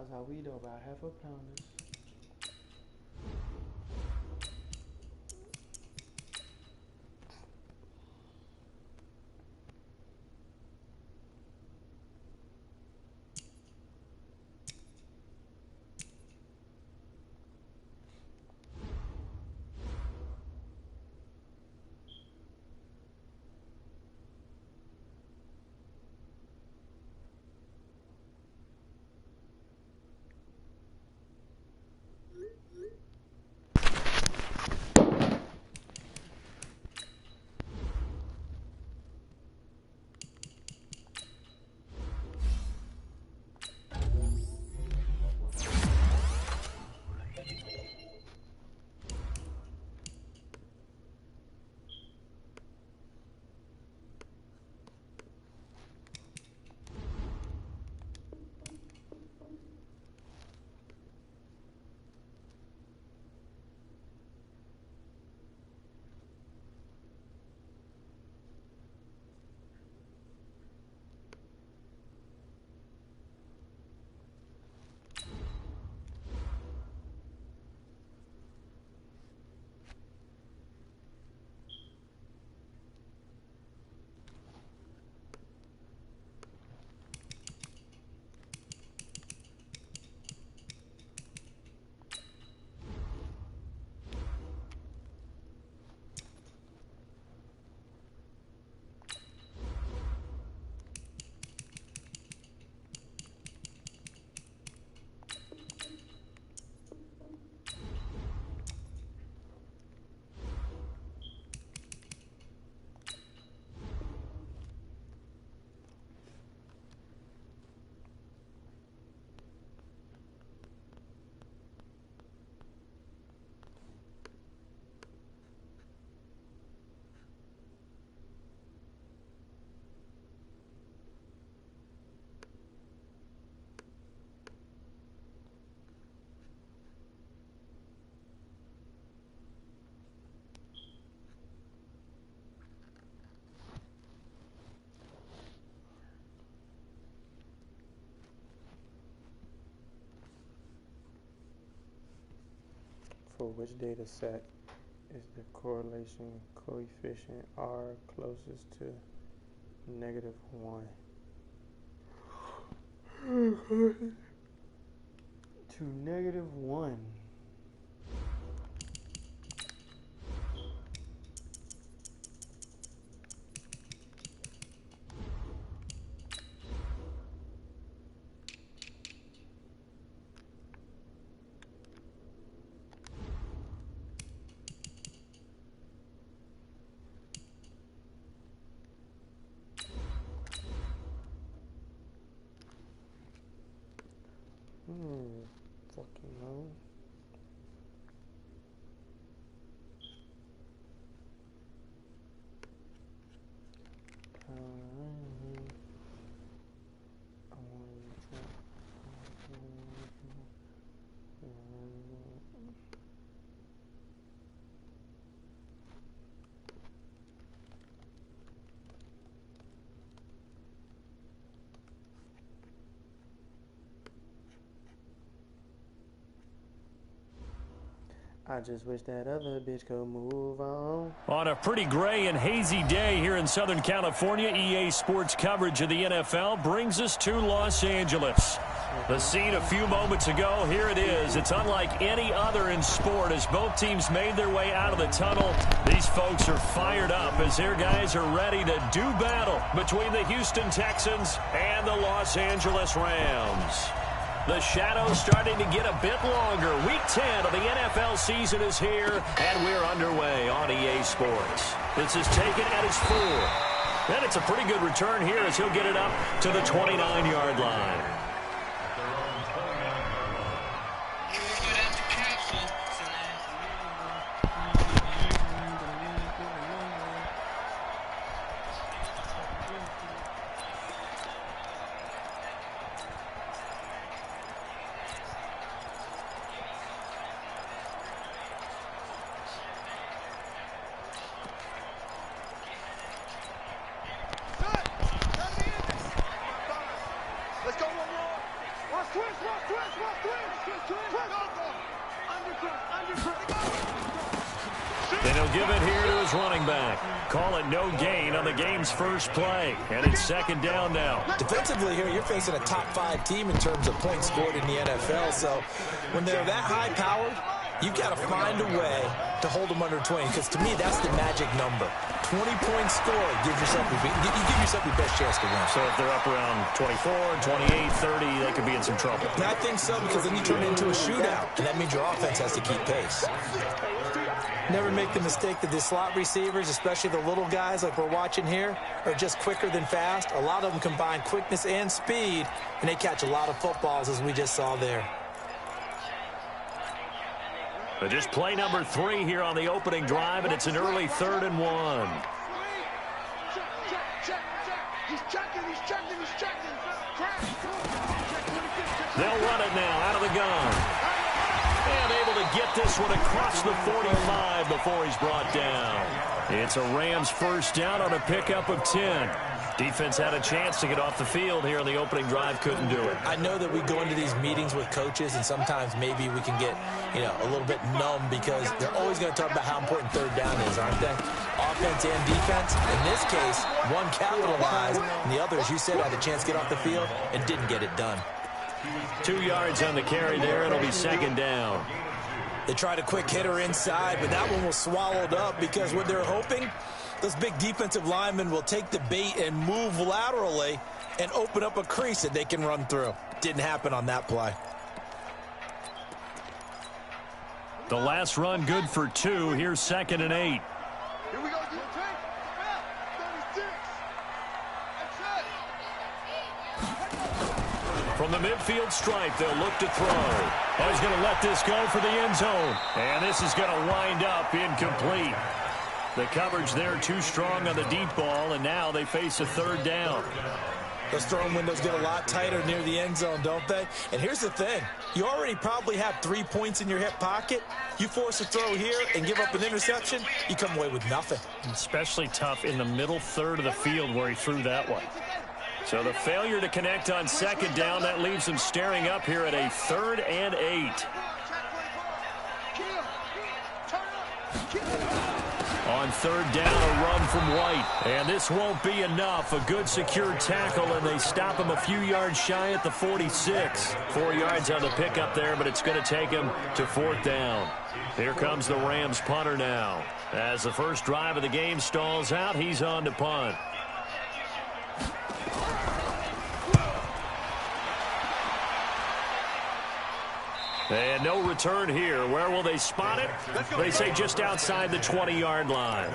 How's our weed though? About half a pound. For which data set is the correlation coefficient R closest to -1? To -1. Fucking no. I just wish that other bitch could move on. On a pretty gray and hazy day here in Southern California, EA Sports coverage of the NFL brings us to Los Angeles. The scene a few moments ago, here it is. It's unlike any other in sport as both teams made their way out of the tunnel. These folks are fired up as their guys are ready to do battle between the Houston Texans and the Los Angeles Rams. The shadow's starting to get a bit longer. Week 10 of the NFL season is here, and we're underway on EA Sports. This is taken at its 4. And it's a pretty good return here as he'll get it up to the 29-yard line. Let's go, one more. And he'll give it here to his running back. Call it no gain on the game's first play. And it's second down now. Defensively here, you're facing a top-5 team in terms of points scored in the NFL. So when they're that high-powered, you've got to find a way to hold them under 20. Because to me, that's the magic number. 20-point score, you give yourself your best chance to win. So if they're up around 24, 28, 30, they could be in some trouble. And I think so, because then you turn it into a shootout. And that means your offense has to keep pace. Never make the mistake that the slot receivers, especially the little guys like we're watching here, are just quicker than fast. A lot of them combine quickness and speed, and they catch a lot of footballs, as we just saw there. But just play number 3 here on the opening drive, and it's an early 3rd and 1. They'll run it now out of the gun. And able to get this one across the 45 before he's brought down. It's a Rams first down on a pickup of 10. Defense had a chance to get off the field here on the opening drive, couldn't do it. I know that we go into these meetings with coaches, and sometimes maybe we can get, a little bit numb because they're always going to talk about how important third down is, aren't they? Offense and defense. In this case, one capitalized, and the other, as you said, had a chance to get off the field and didn't get it done. 2 yards on the carry there. It'll be second down. They tried a quick hitter inside, but that one was swallowed up because what they're hoping, those big defensive linemen will take the bait and move laterally and open up a crease that they can run through. Didn't happen on that play. The last run good for 2. Here's 2nd and 8. Here we go. From the midfield stripe, they'll look to throw. Oh, he's going to let this go for the end zone. And this is going to wind up incomplete. The coverage there too strong on the deep ball, and now they face a 3rd down. Those throwing windows get a lot tighter near the end zone, don't they? And here's the thing. You already probably have 3 points in your hip pocket. You force a throw here and give up an interception, you come away with nothing. Especially tough in the middle 3rd of the field where he threw that one. So the failure to connect on 2nd down, that leaves them staring up here at a 3rd and 8. On 3rd down, a run from White. And this won't be enough. A good secure tackle, and they stop him a few yards shy at the 46. 4 yards on the pickup there, but it's going to take him to 4th down. Here comes the Rams punter now. As the first drive of the game stalls out, he's on to punt. And no return here. Where will they spot it? They say just outside the 20-yard line.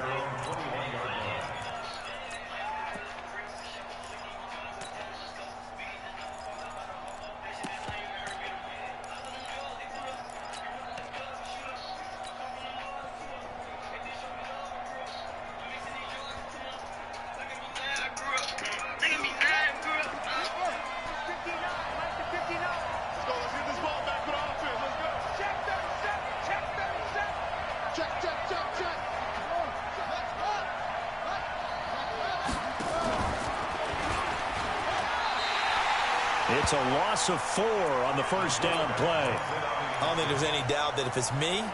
It's a loss of 4 on the first down play. I don't think there's any doubt that if it's me,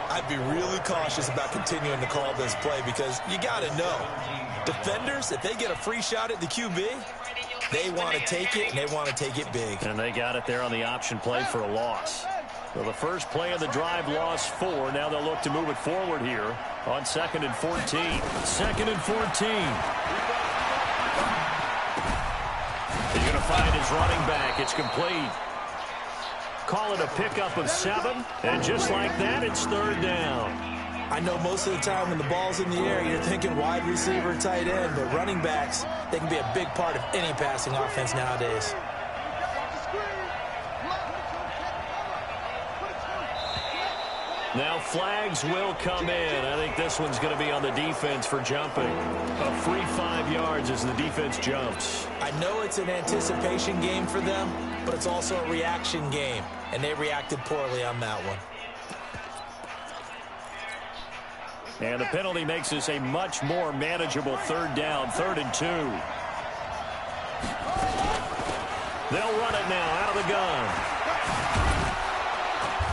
I'd be really cautious about continuing to call this play because you got to know, defenders, if they get a free shot at the QB, they want to take it, and they want to take it big. And they got it there on the option play for a loss. So the first play of the drive lost 4. Now they'll look to move it forward here on 2nd and 14. 2nd and 14. He's going to find his running back. It's complete. Call it a pickup of 7. And just like that, it's 3rd down. I know most of the time when the ball's in the air, you're thinking wide receiver, tight end, but running backs, they can be a big part of any passing offense nowadays. Now flags will come in. I think this one's going to be on the defense for jumping. A free 5 yards as the defense jumps. I know it's an anticipation game for them, but it's also a reaction game, and they reacted poorly on that one. And the penalty makes this a much more manageable 3rd down, 3rd and 2. They'll run it now out of the gun.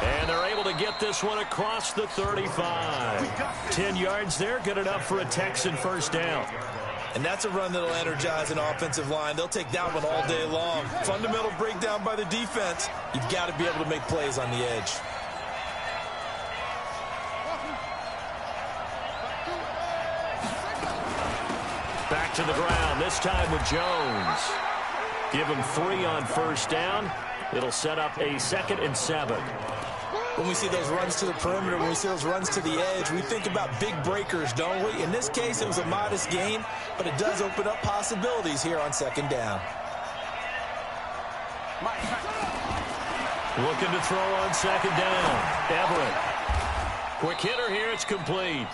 And they're able to get this one across the 35. 10 yards there, good enough for a Texan first down. And that's a run that'll energize an offensive line. They'll take that one all day long. Fundamental breakdown by the defense. You've got to be able to make plays on the edge. Back to the ground, this time with Jones. Give him 3 on first down. It'll set up a 2nd and 7. When we see those runs to the perimeter, when we see those runs to the edge, we think about big breakers, don't we? In this case, it was a modest gain, but it does open up possibilities here on 2nd down. Looking to throw on 2nd down. Everett. Quick hitter here, it's complete.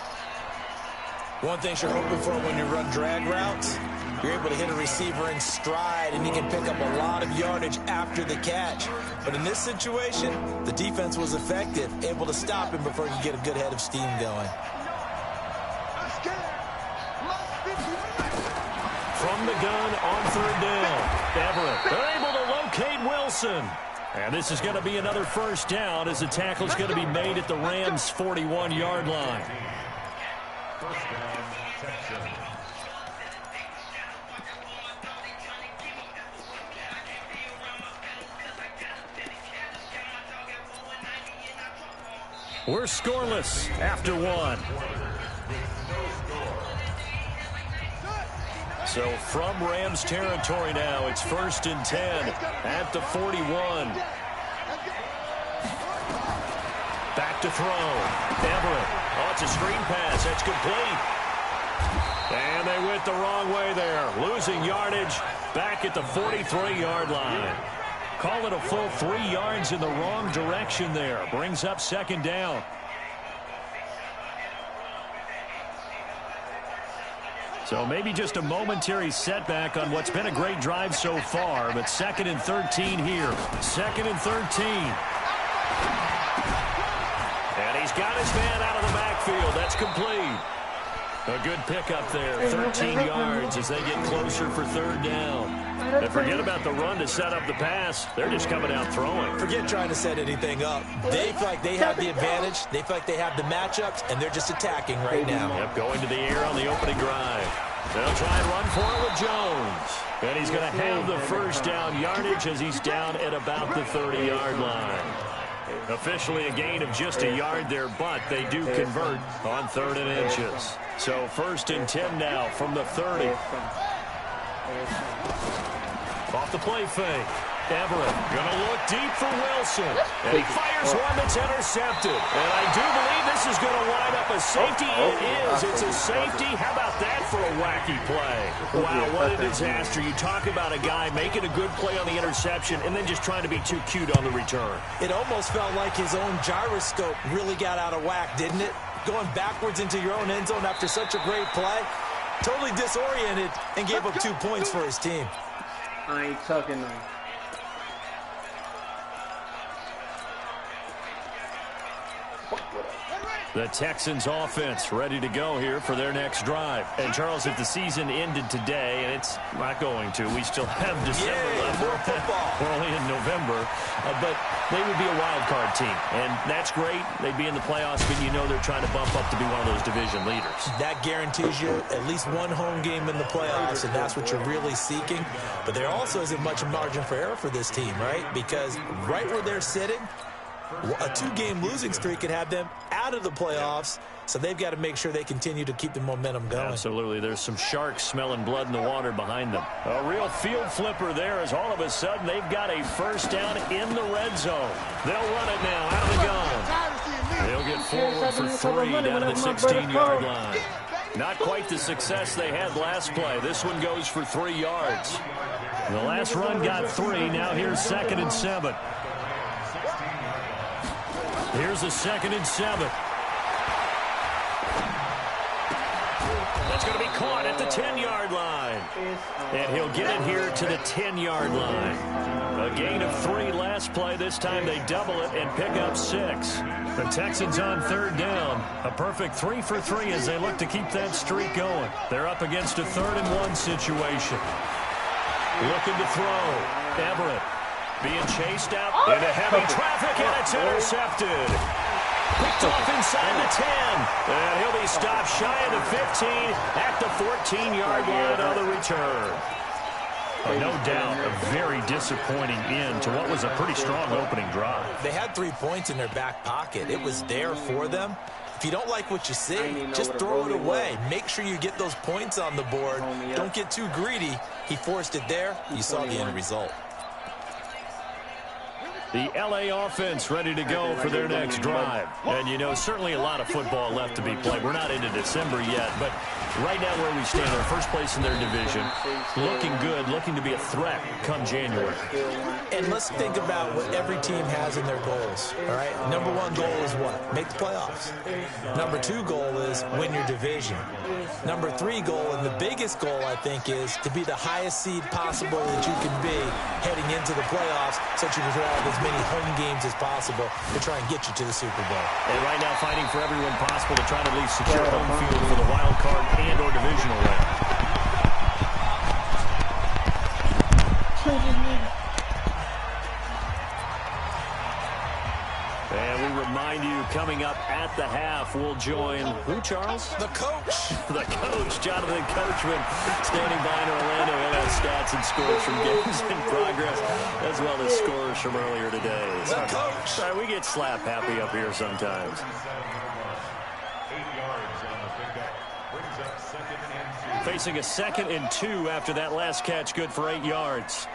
One thing you're hoping for when you run drag routes, you're able to hit a receiver in stride, and he can pick up a lot of yardage after the catch. But in this situation, the defense was effective, able to stop him before he could get a good head of steam going. From the gun on 3rd down, Everett. They're able to locate Wilson. And this is going to be another first down as the tackle's going to be made at the Rams' 41-yard line. We're scoreless after 1. So from Rams territory now, it's 1st and 10 at the 41. Back to throw. Everett. Oh, it's a screen pass. That's complete. And they went the wrong way there. Losing yardage back at the 43-yard line. Call it a full 3 yards in the wrong direction there. Brings up 2nd down. So maybe just a momentary setback on what's been a great drive so far, but 2nd and 13 here. 2nd and 13. And he's got his man out of the backfield. That's complete. A good pickup there, 13 yards as they get closer for 3rd down. And forget about the run to set up the pass. They're just coming out throwing. Forget trying to set anything up. They feel like they have the advantage. They feel like they have the matchups, and they're just attacking right now. Yep, going to the air on the opening drive. They'll try and run for it with Jones. And he's going to have the first down yardage as he's down at about the 30-yard line. Officially a gain of just a yard there, but they do convert on 3rd and inches. So 1st and 10 now from the 30. Off the play fake. Everett going to look deep for Wilson. And he fires one that's intercepted. And I do believe this is going to wind up a safety. It is. It's a safety. How about that for a wacky play? Wow, what a disaster. You talk about a guy making a good play on the interception and then just trying to be too cute on the return. It almost felt like his own gyroscope really got out of whack, didn't it? Going backwards into your own end zone after such a great play. Totally disoriented and gave up 2 points for his team. I ain't talking no. The Texans offense ready to go here for their next drive. And Charles, if the season ended today, and it's not going to, we still have December left. We're only in November, but they would be a wild card team. And that's great. They'd be in the playoffs, but you know they're trying to bump up to be one of those division leaders. That guarantees you at least one home game in the playoffs, and that's what you're really seeking. But there also isn't much margin for error for this team, right? Because right where they're sitting, a 2-game losing streak could have them out of the playoffs, so they've got to make sure they continue to keep the momentum going. Absolutely. There's some sharks smelling blood in the water behind them. A real field flipper there as all of a sudden they've got a first down in the red zone. They'll run it now out of the gun. They'll get forward for 3 down to the 16-yard line. Not quite the success they had last play. This one goes for 3 yards. The last run got 3. Now here's 2nd and 7. Here's a 2nd and 7. That's going to be caught at the 10-yard line. And he'll get it here to the 10-yard line. A gain of 3 last play. This time they double it and pick up 6. The Texans on 3rd down. A perfect 3 for 3 as they look to keep that streak going. They're up against a 3rd and 1 situation. Looking to throw. Everett. Going to look deep for Wilson. And he fires one that's intercepted. And I do believe this is going to wind up a safety. It almost felt like his own gyroscope really got out of whack, didn't it? Going backwards into your own end zone after such a great play. Totally disoriented and gave up 2 points for his team. Being chased out into heavy traffic, and it's intercepted. Picked off inside the 10. And he'll be stopped shy of the 15 at the 14-yard line on the return. No doubt a very disappointing end to what was a pretty strong opening drive. They had 3 points in their back pocket. It was there for them. If you don't like what you see, just throw it away. Make sure you get those points on the board. Don't get too greedy. He forced it there. You saw the end result. The L.A. offense ready to go for their next drive. And, you know, certainly a lot of football left to be played. We're not into December yet, but right now where we stand, they're first place in their division. Looking good, looking to be a threat come January. And let's think about what every team has in their goals, all right? Number 1 goal is what? Make the playoffs. Number 2 goal is win your division. Number 3 goal, and the biggest goal, I think, is to be the highest seed possible that you can be heading into the playoffs so that you can have as many home games as possible to try and get you to the Super Bowl. And right now fighting for everyone possible to try to at least secure home field for the wild card and or divisional round. And we remind you, coming up at the half, we'll join who, Charles? The coach. The coach, Jonathan Coachman, standing by in Orlando. He'll have stats and scores from games in progress, as well as scores from earlier today. The coach. Sorry, we get slap happy up here sometimes. Facing a 2nd and 2 after that last catch, good for 8 yards.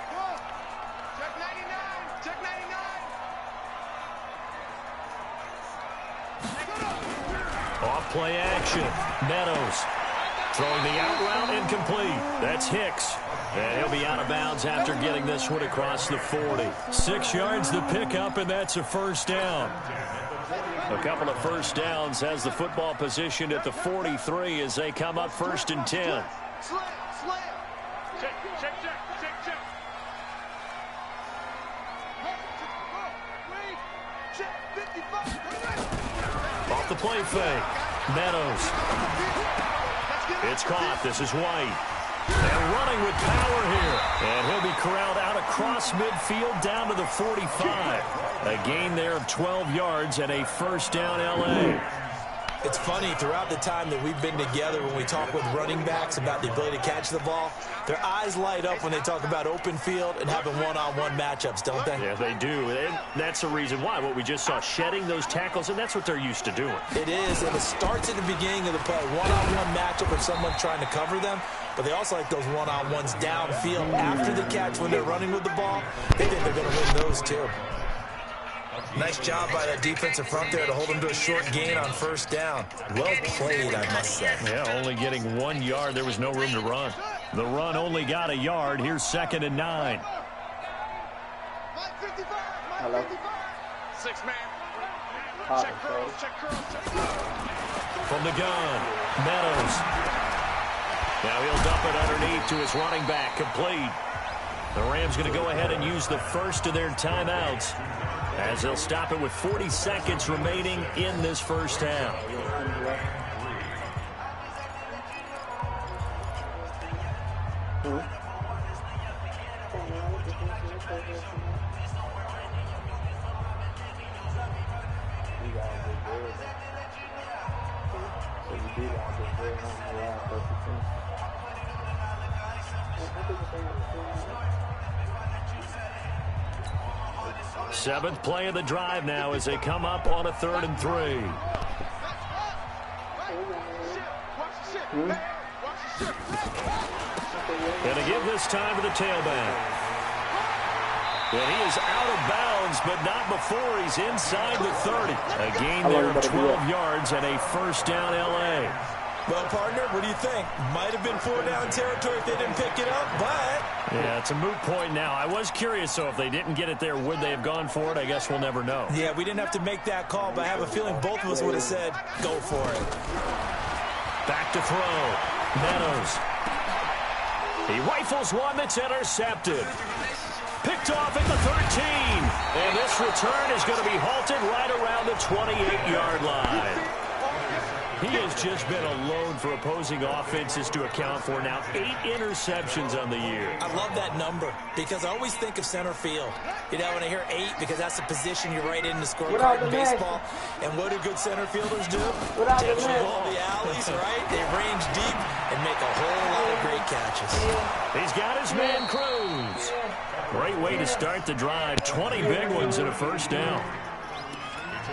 Off play action. Meadows throwing the out route incomplete. That's Hicks. And he'll be out of bounds after getting this one across the 40. 6 yards the pickup, and that's a first down. A couple of first downs has the football positioned at the 43 as they come up 1st and 10. Off the play fake. Meadows. It's caught. This is White. And running with power here. And he'll be corralled out across midfield down to the 45. A gain there of 12 yards and a first down L.A. It's funny, throughout the time that we've been together, when we talk with running backs about the ability to catch the ball, their eyes light up when they talk about open field and having one-on-one matchups, don't they? Yeah, they do. And that's the reason why. What we just saw, shedding those tackles, and that's what they're used to doing. It is, and it starts at the beginning of the play. One-on-one matchup with someone trying to cover them, but they also like those one-on-ones downfield after the catch when they're running with the ball. They think they're going to win those, too. Nice job by that defensive front there to hold them to a short gain on first down. Well played, I must say. Yeah, only getting 1 yard. There was no room to run. The run only got a yard. Here's 2nd and 9. Hello. 6-man. Check curls, check curls, check curls. From the gun, Meadows. Now he'll dump it underneath to his running back. Complete. The Rams going to go ahead and use the first of their timeouts, as they'll stop it with 40 seconds remaining in this first half. Seventh play of the drive now as they come up on a 3rd and 3. And to give this time to the tailback. And he is out of bounds, but not before he's inside the 30. A gain there of 12 yards and a first down L.A. Well, partner, what do you think? Might have been 4-down territory if they didn't pick it up, but... Yeah, it's a moot point now. I was curious, so if they didn't get it there, would they have gone for it? I guess we'll never know. Yeah, we didn't have to make that call, but I have a feeling both of us would have said, go for it. Back to throw. Meadows. He rifles one that's intercepted. Picked off at the 13. And this return is going to be halted right around the 28-yard line. He has just been alone for opposing offenses to account for now 8 interceptions on the year. I love that number because I always think of center field. You know, when I hear 8, because that's the position you're right in the scorecard in baseball. And what do good center fielders do? Take the ball the alleys, right? They range deep and make a whole lot of great catches. He's got his man Cruz. Great way to start the drive. 20 big ones and a first down.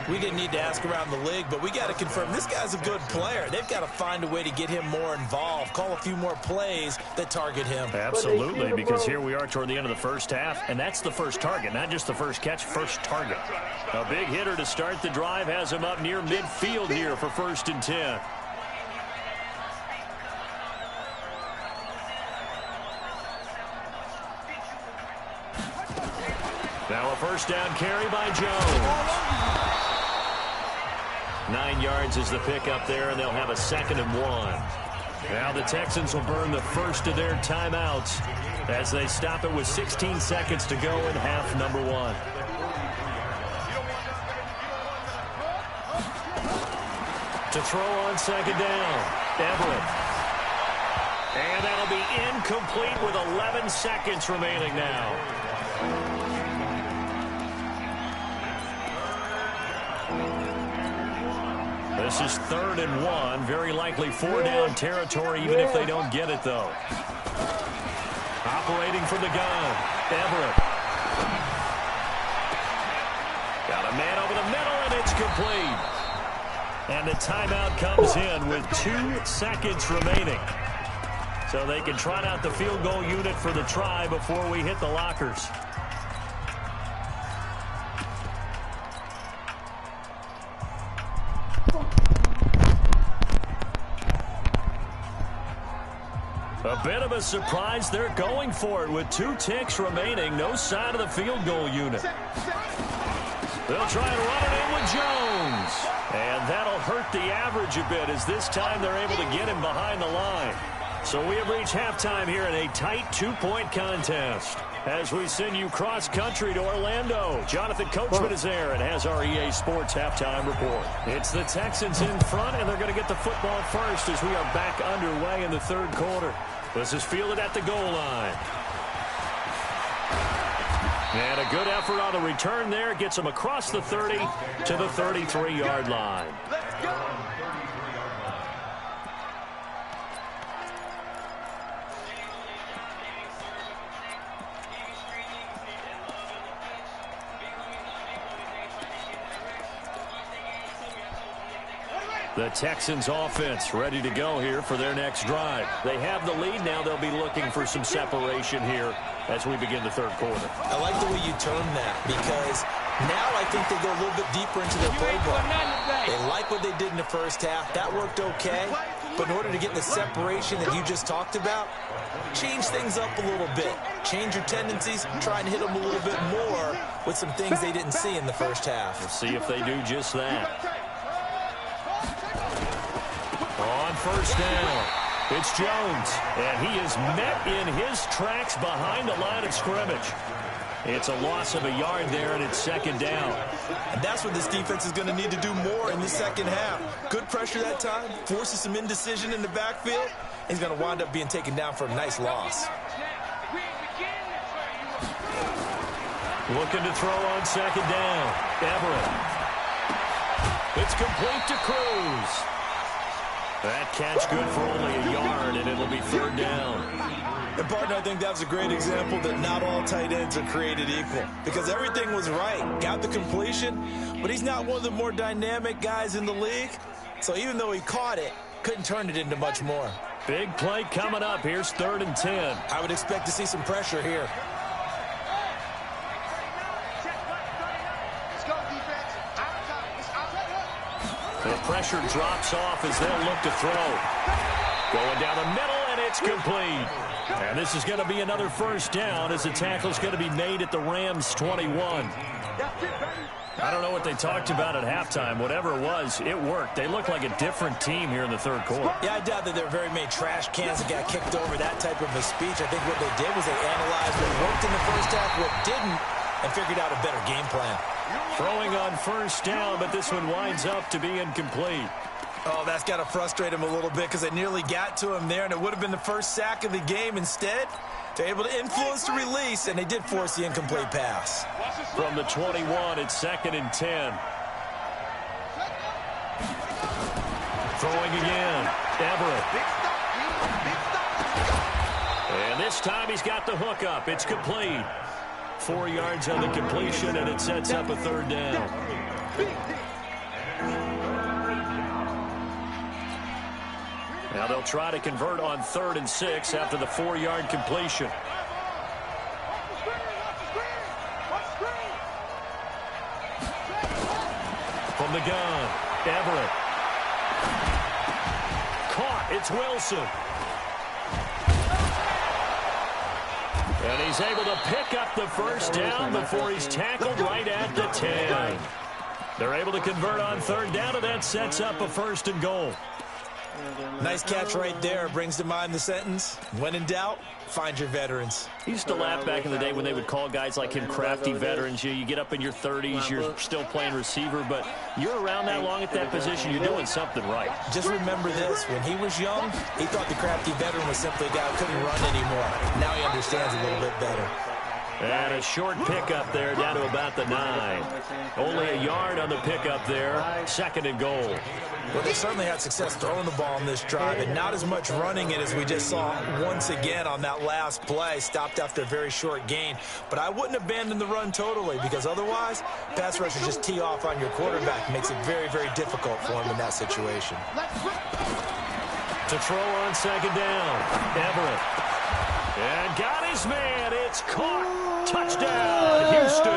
We didn't need to ask around the league, but we got to confirm this guy's a good player. They've got to find a way to get him more involved, call a few more plays that target him. Absolutely, because here we are toward the end of the first half, and that's the first target, not just the first catch, first target. A big hitter to start the drive has him up near midfield here for 1st and 10. Now a first down carry by Jones. 9 yards is the pickup there, and they'll have a 2nd and 1. Now the Texans will burn the first of their timeouts as they stop it with 16 seconds to go in half number 1. To throw on 2nd down, Everett. And that'll be incomplete with 11 seconds remaining now. This is 3rd and 1. Very likely 4-down territory, even if they don't get it, though. Operating from the gun, Everett. Got a man over the middle, and it's complete. And the timeout comes in with 2 seconds remaining. So they can trot out the field goal unit for the try before we hit the lockers. A bit of a surprise. They're going for it with 2 ticks remaining. No sign of the field goal unit. They'll try and run it in with Jones. And that'll hurt the average a bit as this time they're able to get him behind the line. So we have reached halftime here in a tight 2-point contest. As we send you cross-country to Orlando, Jonathan Coachman is there and has our EA Sports halftime report. It's the Texans in front, and they're going to get the football first as we are back underway in the 3rd quarter. This is fielded at the goal line. And a good effort on the return there. Gets him across the 30 to the 33-yard line. Let's go. The Texans offense ready to go here for their next drive. They have the lead. Now they'll be looking for some separation here as we begin the 3rd quarter. I like the way you term that because now I think they go a little bit deeper into their playbook. They like what they did in the first half. That worked okay. But in order to get the separation that you just talked about, change things up a little bit. Change your tendencies. Try and hit them a little bit more with some things they didn't see in the first half. We'll see if they do just that. On 1st down, it's Jones, and he is met in his tracks behind the line of scrimmage. It's a loss of a yard there, and it's 2nd down. And that's what this defense is going to need to do more in the second half. Good pressure that time, forces some indecision in the backfield. He's going to wind up being taken down for a nice loss. Looking to throw on 2nd down, Everett. It's complete to Cruz. That catch good for only a yard, and it'll be 3rd down. And, partner, I think that was a great example that not all tight ends are created equal because everything was right. Got the completion, but he's not one of the more dynamic guys in the league. So even though he caught it, couldn't turn it into much more. Big play coming up. Here's 3rd and 10. I would expect to see some pressure here. The pressure drops off as they'll look to throw. Going down the middle, and it's complete. And this is going to be another 1st down as the tackle's going to be made at the Rams' 21. I don't know what they talked about at halftime. Whatever it was, it worked. They look like a different team here in the 3rd quarter. Yeah, I doubt that there were very many trash cans that got kicked over, that type of a speech. I think what they did was they analyzed what worked in the first half, what didn't, and figured out a better game plan. Throwing on 1st down, but this one winds up to be incomplete. Oh, that's got to frustrate him a little bit because they nearly got to him there, and it would have been the first sack of the game. Instead, they're able to influence the release, and they did force the incomplete pass. From the 21, it's 2nd and 10. Throwing again. Everett. And this time he's got the hook up. It's complete. 4 yards on the completion, and it sets up a 3rd down. Now they'll try to convert on 3rd and 6 after the 4-yard completion. From the gun, Everett. Caught. It's Wilson. And he's able to pick up the 1st down before he's tackled right at the 10. They're able to convert on 3rd down, and that sets up a 1st and goal. Nice catch right there. Brings to mind the sentence, when in doubt, find your veterans. He used to laugh back in the day when they would call guys like him crafty veterans. You get up in your 30s, you're still playing receiver, but you're around that long at that position, you're doing something right. Just remember this. When he was young, he thought the crafty veteran was simply a guy who couldn't run anymore. Now he understands a little bit better. And a short pickup there down to about the 9. Only a yard on the pickup there. 2nd and goal. Well, they certainly had success throwing the ball on this drive, and not as much running it as we just saw once again on that last play. Stopped after a very short gain. But I wouldn't abandon the run totally, because otherwise, pass rushers just tee off on your quarterback. It makes it very, very difficult for him in that situation. To throw on 2nd down, Everett. And got his man. It's caught. Touchdown, Houston.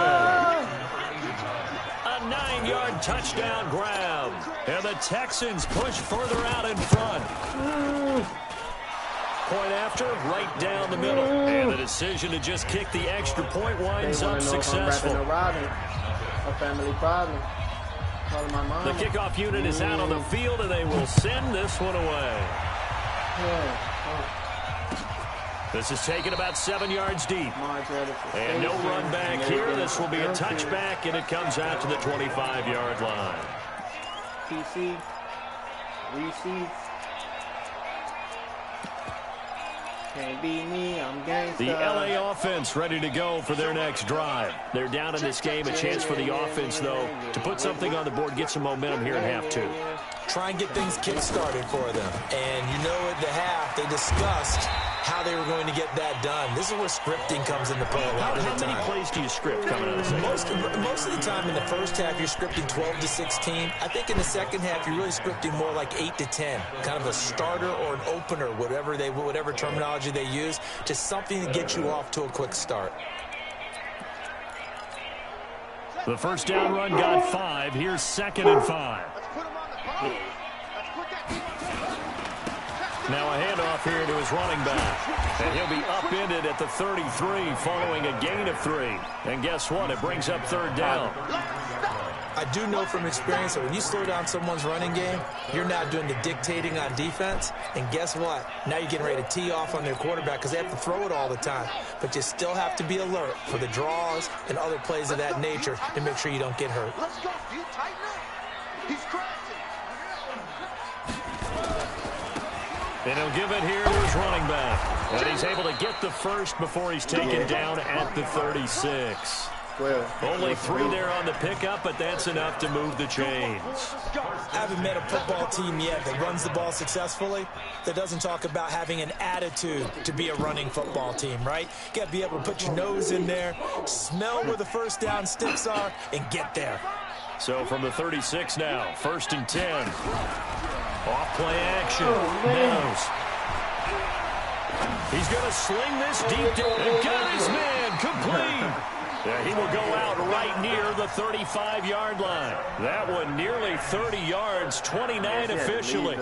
A 9-yard touchdown grab. And the Texans push further out in front. Point after, right down the middle. And the decision to just kick the extra point winds up successful. A family problem. The kickoff unit is out on the field, and they will send this one away. This is taken about 7 yards deep. And no run back here. This will be a touchback, and it comes out to the 25-yard line. PC, Reese. Can't beat me, I'm gangsta. The LA offense ready to go for their next drive. They're down in this game. A chance for the offense, though, to put something on the board, get some momentum here in half 2. Try and get things kick-started for them. And you know at the half, they discussed how they were going to get that done. This is where scripting comes into play a lot of the time. How many plays do you script coming out of the second? Most of the time in the first half, you're scripting 12 to 16. I think in the second half, you're really scripting more like 8 to 10. Kind of a starter or an opener, whatever terminology they use. Just something to get you off to a quick start. The 1st down run got 5. Here's 2nd and 5. Now a handoff here to his running back. And he'll be upended at the 33 following a gain of 3. And guess what? It brings up 3rd down. I do know from experience that when you slow down someone's running game, you're now doing the dictating on defense. And guess what? Now you're getting ready to tee off on their quarterback because they have to throw it all the time. But you still have to be alert for the draws and other plays of that nature to make sure you don't get hurt. Let's go. Do you tighten it? He's crashing. And he'll give it here to his running back. And he's able to get the 1st before he's taken down at the 36. Only 3 there on the pickup, but that's enough to move the chains. I haven't met a football team yet that runs the ball successfully that doesn't talk about having an attitude to be a running football team, right? You got to be able to put your nose in there, smell where the 1st down sticks are, and get there. So from the 36 now, 1st and 10. Off play action. Meadows. He's going to sling this deep down. And got his man complete. Yeah, he will go out right near the 35-yard line. That one nearly 30 yards, 29 officially.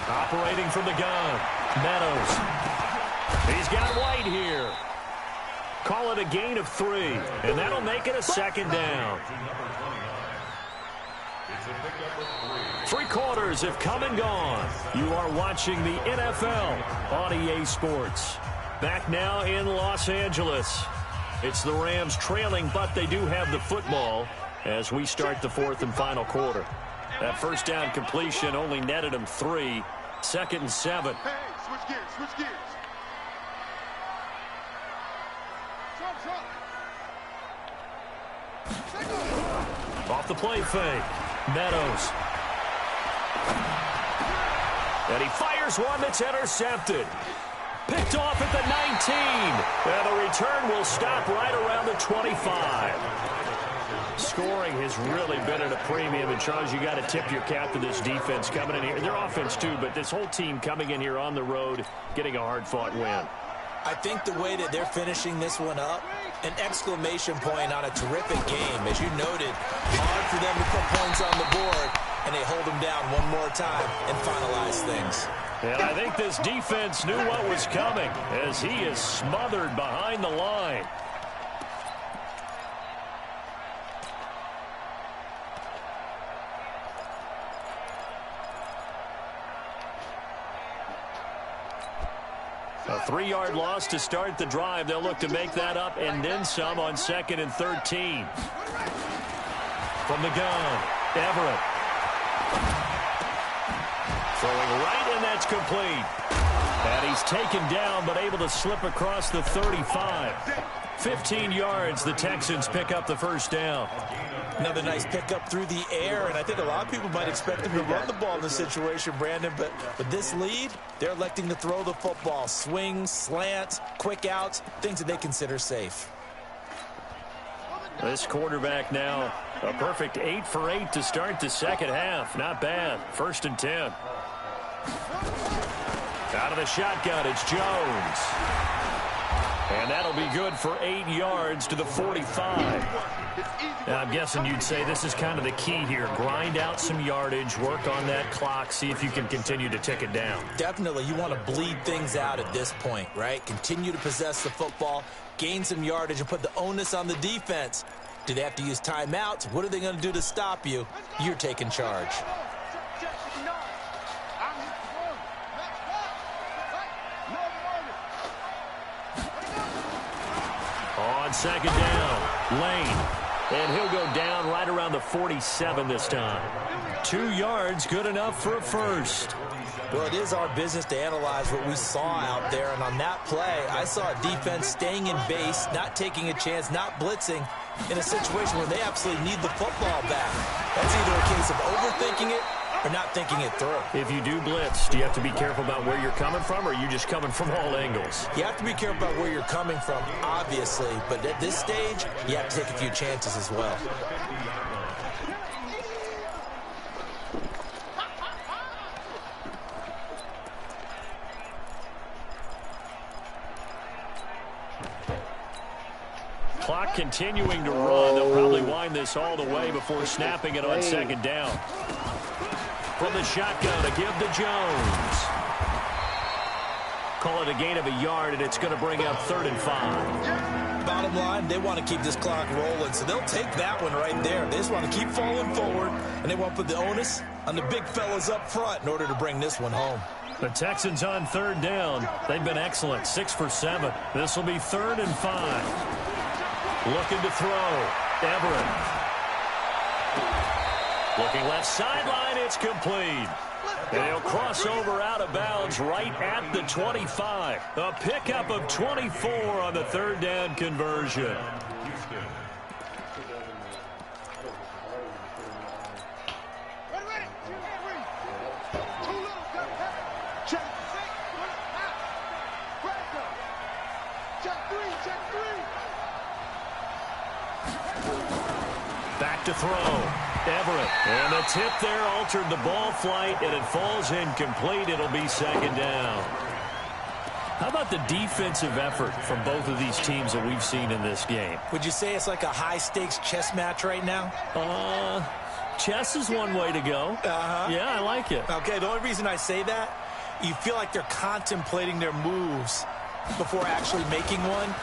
Operating from the gun, Meadows. He's got White here. Call it a gain of 3, and that'll make it a second down. 3 quarters have come and gone. You are watching the NFL on EA Sports. Back now in Los Angeles. It's the Rams trailing, but they do have the football as we start the 4th and final quarter. That first down completion only netted them 3. 2nd and 7. Hey, switch gears, switch gears. Off the play fake. Meadows. And he fires one that's intercepted. Picked off at the 19. And the return will stop right around the 25. Scoring has really been at a premium. And, Charles, you got to tip your cap to this defense coming in here. Their offense, too, but this whole team coming in here on the road, getting a hard-fought win. I think the way that they're finishing this one up, an exclamation point on a terrific game. As you noted, hard for them to put points on the board, and they hold them down one more time and finalize things. And I think this defense knew what was coming as he is smothered behind the line. A 3-yard loss to start the drive. They'll look to make that up and then some on 2nd and 13. From the gun, Everett. Throwing right, and that's complete. And he's taken down, but able to slip across the 35. 15 yards, the Texans pick up the first down. Another nice pickup through the air, and I think a lot of people might expect them to run the ball in this situation, Brandon, but with this lead, they're electing to throw the football. Swings, slants, quick outs, things that they consider safe. This quarterback now, a perfect 8 for 8 to start the second half. Not bad. 1st and 10. Out of the shotgun, it's Jones. And that'll be good for 8 yards to the 45. Now, I'm guessing you'd say this is kind of the key here. Grind out some yardage, work on that clock, see if you can continue to tick it down. Definitely. You want to bleed things out at this point, right? Continue to possess the football, gain some yardage, and put the onus on the defense. Do they have to use timeouts? What are they going to do to stop you? You're taking charge. On 2nd down, Lane. And he'll go down right around the 47 this time. 2 yards, good enough for a first. Well, it is our business to analyze what we saw out there. And on that play, I saw a defense staying in base, not taking a chance, not blitzing in a situation where they absolutely need the football back. That's either a case of overthinking it or not thinking it through. If you do blitz, do you have to be careful about where you're coming from, or are you just coming from all angles? You have to be careful about where you're coming from, obviously. But at this stage, you have to take a few chances as well. Clock continuing to run. They'll probably wind this all the way before snapping it on 2nd down. From the shotgun, a give to Jones. Call it a gain of a yard, and it's going to bring up 3rd and 5. Bottom line, they want to keep this clock rolling, so they'll take that one right there. They just want to keep falling forward, and they want to put the onus on the big fellas up front in order to bring this one home. The Texans on 3rd down. They've been excellent, 6 for 7. This will be 3rd and 5. Looking to throw. Everett. Looking left sideline, it's complete. And he'll cross over out of bounds right at the 25. A pickup of 24 on the 3rd down conversion. Back to throw. Everett. And the tip there altered the ball flight, and it falls incomplete. It'll be 2nd down. How about the defensive effort from both of these teams that we've seen in this game? Would you say it's like a high-stakes chess match right now? Chess is one way to go. Yeah, I like it. Okay, the only reason I say that, you feel like they're contemplating their moves before actually making one.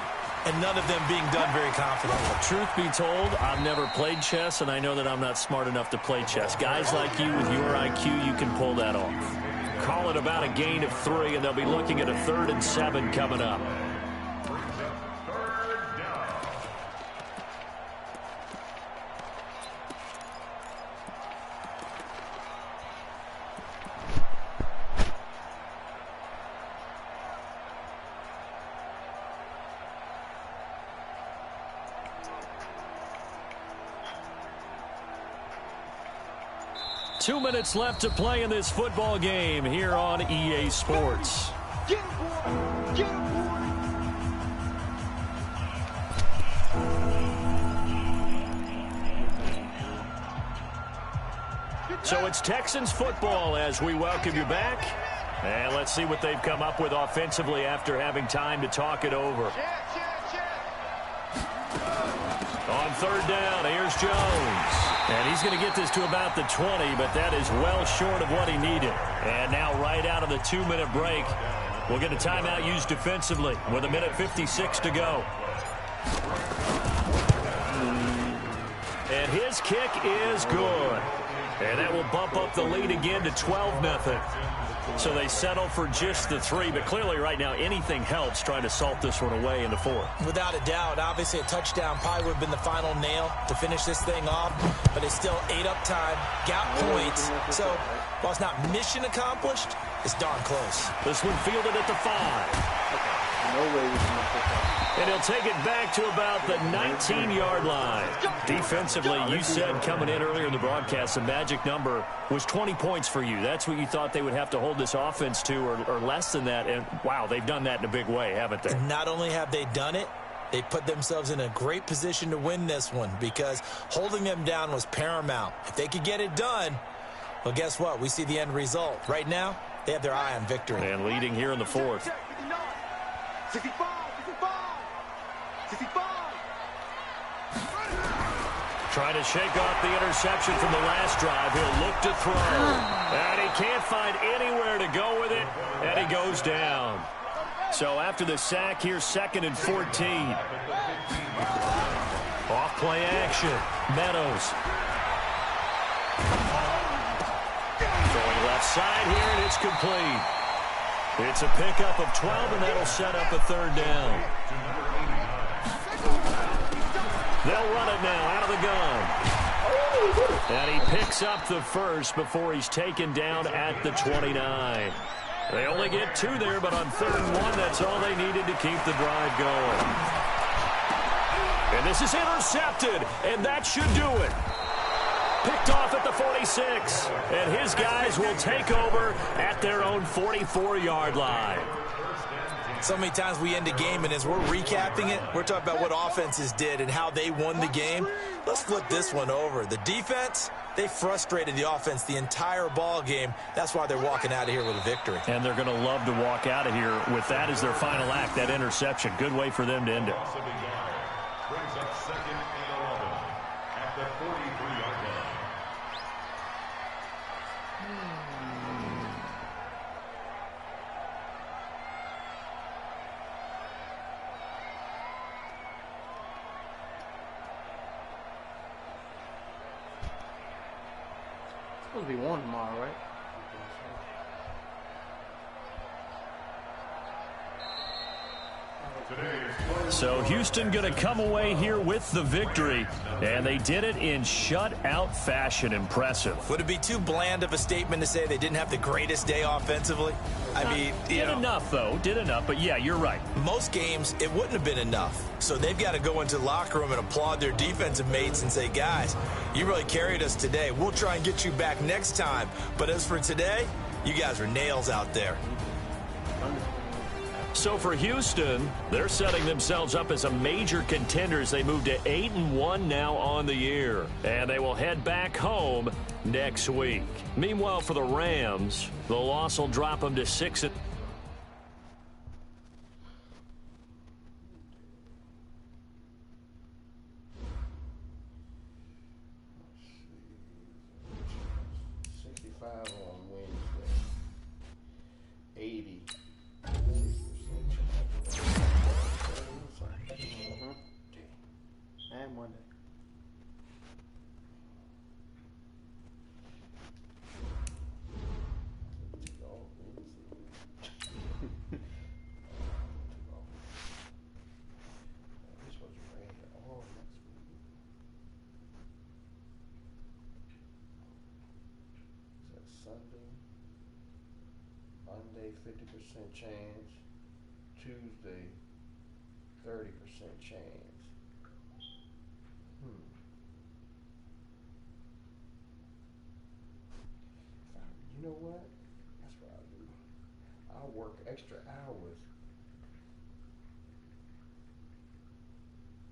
and none of them being done very confidently. Truth be told, I've never played chess, and I know that I'm not smart enough to play chess. Guys like you with your IQ, you can pull that off. Call it about a gain of 3, and they'll be looking at a 3rd and 7 coming up. Two minutes left to play in this football game here on EA Sports. Get him, boy! Get him, boy! So it's Texans football as we welcome you back. And let's see what they've come up with offensively after having time to talk it over. On 3rd down, here's Jones. And he's going to get this to about the 20, but that is well short of what he needed. And now right out of the 2-minute break, we'll get a timeout used defensively with 1:56 to go. And his kick is good. And that will bump up the lead again to 12-0. So they settle for just the 3, but clearly right now anything helps trying to salt this one away in the 4th. Without a doubt, obviously a touchdown probably would have been the final nail to finish this thing off, but it's still 8 up time, got points. So while it's not mission accomplished, it's darn close. This one fielded at the 5. No way we can make that. And he'll take it back to about the 19-yard line. Defensively, you said coming in earlier in the broadcast, the magic number was 20 points for you. That's what you thought they would have to hold this offense to, or less than that. And, wow, they've done that in a big way, haven't they? And not only have they done it, they put themselves in a great position to win this one because holding them down was paramount. If they could get it done, well, guess what? We see the end result. Right now, they have their eye on victory. And leading here in the 4th. 65, 65. Trying to shake off the interception from the last drive. He'll look to throw. And he can't find anywhere to go with it. And he goes down. So after the sack, here's 2nd and 14. Off play action. Meadows. Going left side here, and it's complete. It's a pickup of 12, and that'll set up a 3rd down. They'll run it now out of the gun. And he picks up the 1st before he's taken down at the 29. They only get 2 there, but on 3rd and 1, that's all they needed to keep the drive going. And this is intercepted, and that should do it. Picked off at the 46, and his guys will take over at their own 44-yard line. So many times we end a game, and as we're recapping it, we're talking about what offenses did and how they won the game. Let's flip this one over. The defense, they frustrated the offense the entire ball game. That's why they're walking out of here with a victory. And they're going to love to walk out of here with that as their final act, that interception. Good way for them to end it. Brings up 2nd and 11 at the 43-yard line. Supposed to be 1 tomorrow, right? So Houston going to come away here with the victory, and they did it in shutout fashion. Impressive. Would it be too bland of a statement to say they didn't have the greatest day offensively? I mean, did enough, though. Did enough, but yeah, you're right. Most games, it wouldn't have been enough. So they've got to go into the locker room and applaud their defensive mates and say, guys, you really carried us today. We'll try and get you back next time. But as for today, you guys are nails out there. So for Houston, they're setting themselves up as a major contender as they move to 8-1 now on the year. And they will head back home next week. Meanwhile, for the Rams, the loss will drop them to 6. Sunday, Monday 50% chance, Tuesday 30% chance. You know what? That's what I'll do. I'll work extra hours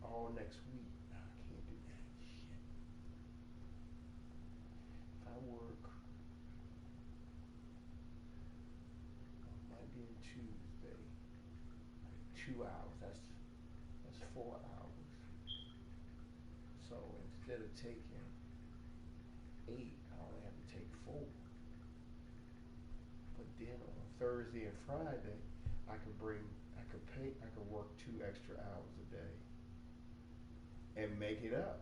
all next week. No, I can't do that. Shit. If I work on Monday and Tuesday, like 2 hours, that's 4 hours. So instead of taking 8, I only have to take 4. But then on Thursday and Friday, I could work 2 extra hours a day and make it up.